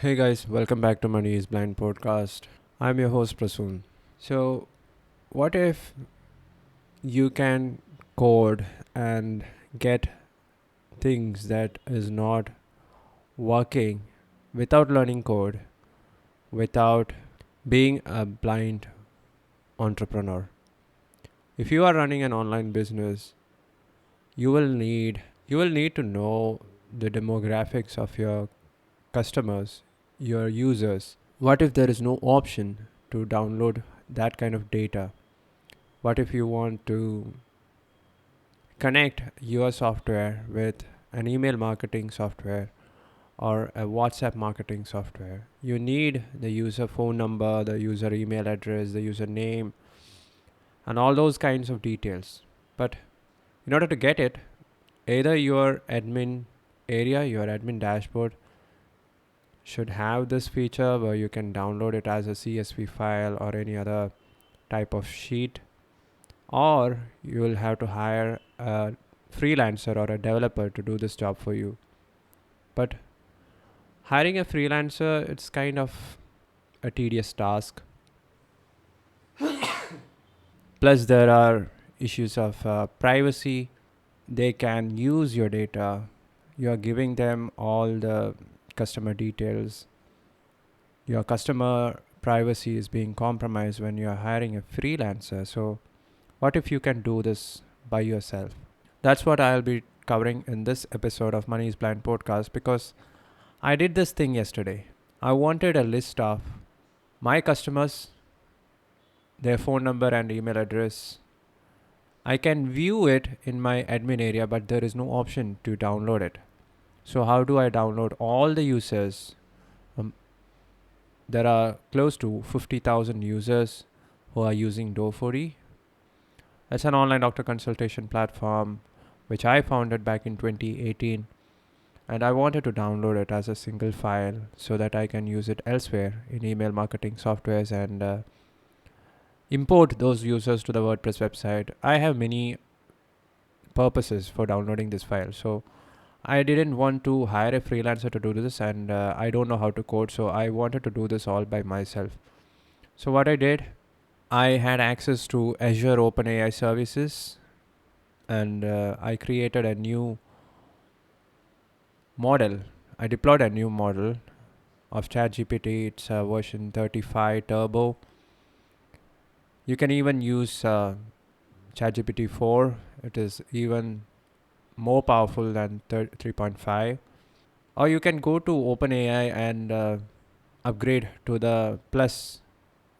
Hey guys, welcome back to Money is Blind podcast. I'm your host Prasoon. So, what if you can code and get things that is not working without learning code, without being a blind entrepreneur? If you are running an online business, you will need to know the demographics of your customers, your users. What if there is no option to download that kind of data? What if you want to connect your software with an email marketing software or a WhatsApp marketing software? You need the user phone number, the user email address, the user name, and all those kinds of details. But in order to get it, either your admin area, your admin dashboard should have this feature where you can download it as a CSV file or any other type of sheet, or you will have to hire a freelancer or a developer to do this job for you. But hiring a freelancer, it's kind of a tedious task. Plus, there are issues of privacy. They can use your data. You are giving them all the customer details. Your customer privacy is being compromised when you are hiring a freelancer. So, what if you can do this by yourself? That's what I'll be covering in this episode of Money is Blind podcast, because I did this thing yesterday. I wanted a list of my customers, their phone number and email address. I can view it in my admin area, but there is no option to download it. So how do I download all the users? There are close to 50,000 users who are using Do4D. It's an online doctor consultation platform which I founded back in 2018, and I wanted to download it as a single file so that I can use it elsewhere in email marketing softwares and import those users to the WordPress website. I have many purposes for downloading this file, so I didn't want to hire a freelancer to do this, and I don't know how to code, so I wanted to do this all by myself. So what I did, I had access to Azure OpenAI services, and I created a new model. I deployed a new model of Chat GPT. It's version 35 Turbo. You can even use Chat GPT 4. It is even more powerful than 3.5. Or you can go to OpenAI and upgrade to the Plus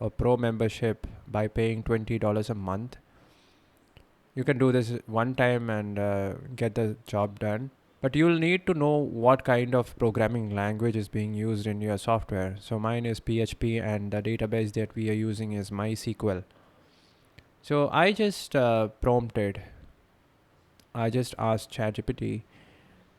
or Pro membership by paying $20 a month. You can do this one time and get the job done. But you'll need to know what kind of programming language is being used in your software. So mine is PHP, and the database that we are using is MySQL. So I just I just asked ChatGPT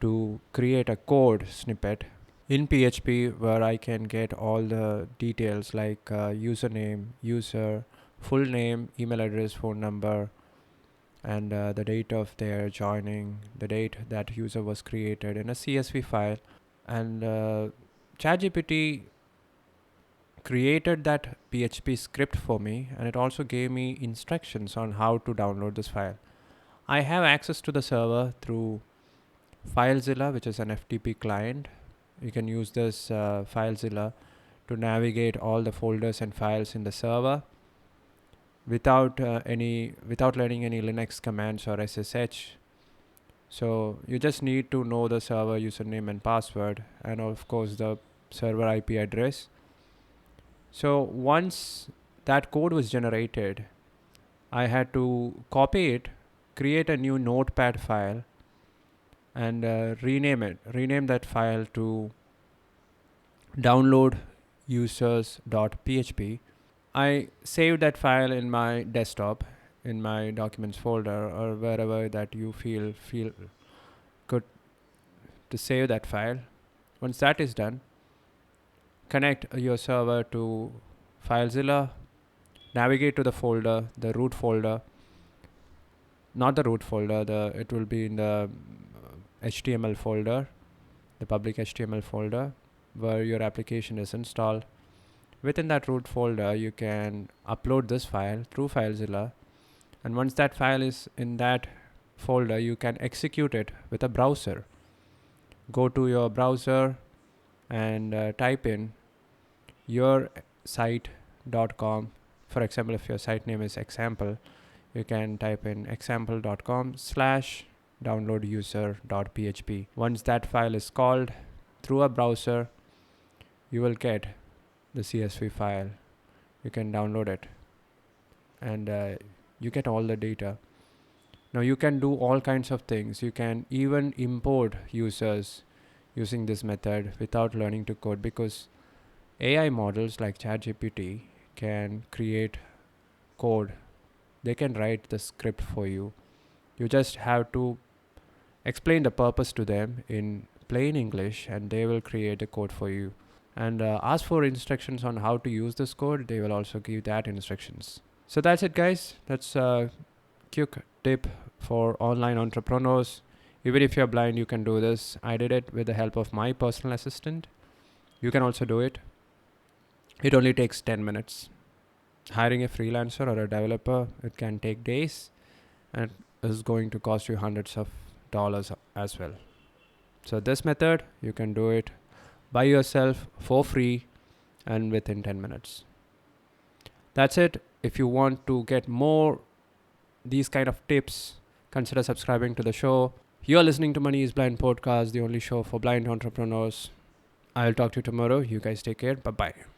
to create a code snippet in PHP where I can get all the details like username, user, full name, email address, phone number, and the date of their joining, the date that user was created in a CSV file. And ChatGPT created that PHP script for me, and it also gave me instructions on how to download this file. I have access to the server through FileZilla, which is an FTP client. You can use this FileZilla to navigate all the folders and files in the server without learning any Linux commands or SSH. So you just need to know the server username and password, and of course the server IP address. So once that code was generated, I had to copy it, create a new notepad file, and rename that file to download users.php. I saved that file in my desktop, in my documents folder, or wherever that you feel good to save that file. Once that is done, connect your server to FileZilla, navigate to the folder, the root folder, not the root folder, it will be in the HTML folder, the public HTML folder. where your application is installed. Within that root folder, you can upload this file through FileZilla. And once that file is in that folder, you can execute it with a browser. Go to your browser and type in your site.com. For example, if your site name is example, you can type in example.com/downloaduser.php. Once that file is called through a browser, you will get the CSV file. You can download it and you get all the data. Now you can do all kinds of things. You can even import users using this method without learning to code, because AI models like Chat GPT can create code. They can write the script for you. You just have to explain the purpose to them in plain English and they will create a code for you. And ask for instructions on how to use this code. They will also give that instructions. So that's it, guys. That's a quick tip for online entrepreneurs. Even if you're blind, you can do this. I did it with the help of my personal assistant. You can also do it. It only takes 10 minutes. Hiring a freelancer or a developer, it can take days and is going to cost you hundreds of dollars as well. So this method, you can do it by yourself for free and within 10 minutes. That's it. If you want to get more these kind of tips, consider subscribing to the show. You're listening to Money is Blind podcast, the only show for blind entrepreneurs. I'll talk to you tomorrow. You guys take care. Bye-bye.